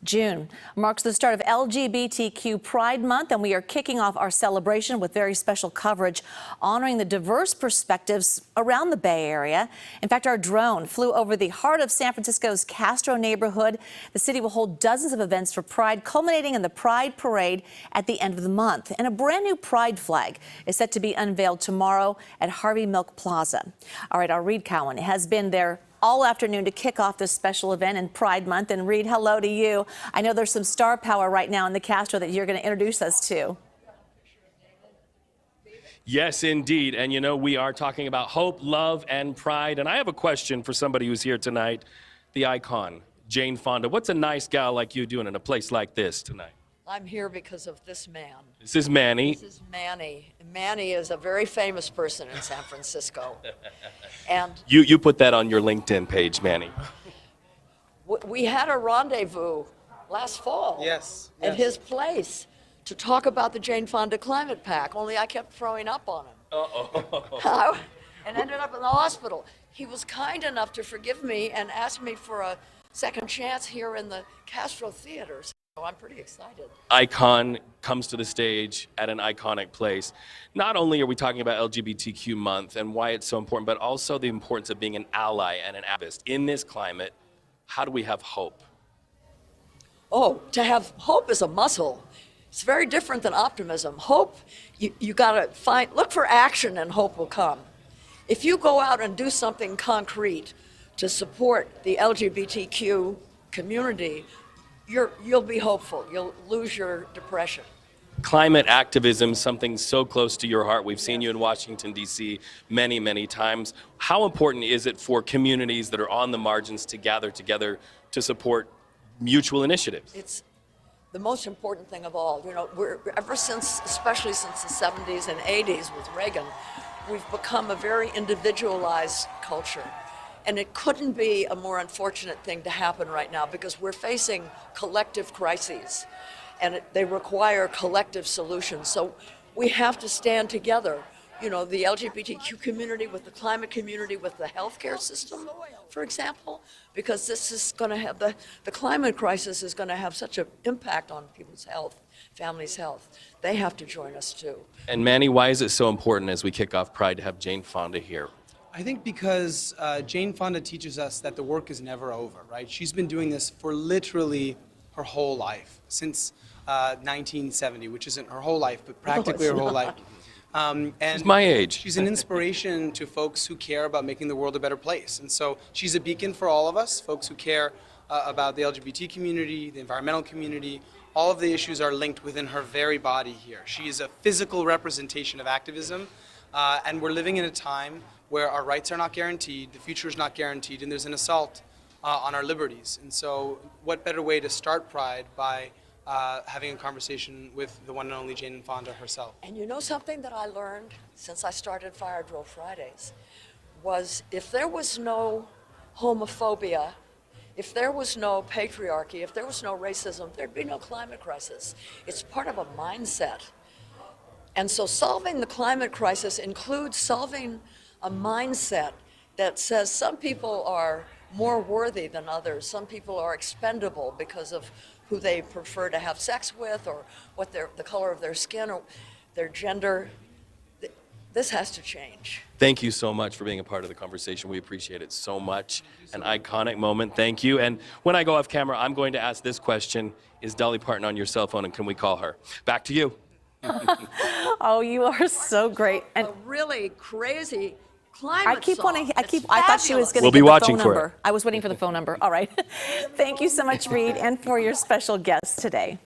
June marks the start of LGBTQ Pride Month, and we are kicking off our celebration with very special coverage honoring the diverse perspectives around the Bay Area. In fact, our drone flew over the heart of San Francisco's Castro neighborhood. The city will hold dozens of events for Pride, culminating in the Pride Parade at the end of the month. And a brand new Pride flag is set to be unveiled tomorrow at Harvey Milk Plaza. All right, our Reed Cowan has been there all afternoon to kick off this special event in Pride Month. And Reed, hello to you. I know there's some star power right now in the Castro that you're going to introduce us to. Yes, indeed. And you know, we are talking about hope, love, and pride. And I have a question for somebody who's here tonight, the icon, Jane Fonda. What's a nice gal like you doing in a place like this tonight? I'm here because of this man. This is Manny. This is Manny. Manny is a very famous person in San Francisco. And You put that on your LinkedIn page, Manny. we had a rendezvous last fall at his place to talk about the Jane Fonda Climate Pact, only I kept throwing up on him. Uh-oh. And ended up in the hospital. He was kind enough to forgive me and ask me for a second chance here in the Castro Theatre. So I'm pretty excited. Icon comes to the stage at an iconic place. Not only are we talking about LGBTQ month and why it's so important, but also the importance of being an ally and an activist. In this climate, how do we have hope? Oh, to have hope is a muscle. It's very different than optimism. Hope, you gotta look for action and hope will come. If you go out and do something concrete to support the LGBTQ community, you'll be hopeful. You'll lose your depression. Climate activism, something so close to your heart. We've seen you in Washington, D.C. many, many times. How important is it for communities that are on the margins to gather together to support mutual initiatives? It's the most important thing of all. You know, ever since, especially since the 70s and 80s with Reagan, we've become a very individualized culture. And it couldn't be a more unfortunate thing to happen right now because we're facing collective crises and they require collective solutions. So we have to stand together. You know, the LGBTQ community with the climate community with the healthcare system, for example, because this is going to have the climate crisis is going to have such an impact on people's health, families' health. They have to join us too. And Manny, why is it so important as we kick off Pride to have Jane Fonda here? I think because Jane Fonda teaches us that the work is never over, right? She's been doing this for literally her whole life, since 1970, which isn't her whole life, but practically her whole life. And she's my age. She's an inspiration to folks who care about making the world a better place. And so she's a beacon for all of us, folks who care about the LGBT community, the environmental community. All of the issues are linked within her very body here. She is a physical representation of activism, and we're living in a time where our rights are not guaranteed, the future is not guaranteed, and there's an assault on our liberties. And so what better way to start Pride by having a conversation with the one and only Jane Fonda herself. And you know something that I learned since I started Fire Drill Fridays was if there was no homophobia, if there was no patriarchy, if there was no racism, there'd be no climate crisis. It's part of a mindset. And so solving the climate crisis includes solving a mindset that says some people are more worthy than others. Some people are expendable because of who they prefer to have sex with or what the color of their skin or their gender. This has to change. Thank you so much for being a part of the conversation. We appreciate it so much. An iconic moment. Thank you. And when I go off camera, I'm going to ask this question. Is Dolly Parton on your cell phone and can we call her? Back to you. Oh, you are so great. And a really crazy climate song. I thought she was going to We'll get be the watching phone for number. it. I was waiting for the phone number. All right. Thank you so much, Reed, and for your special guest today.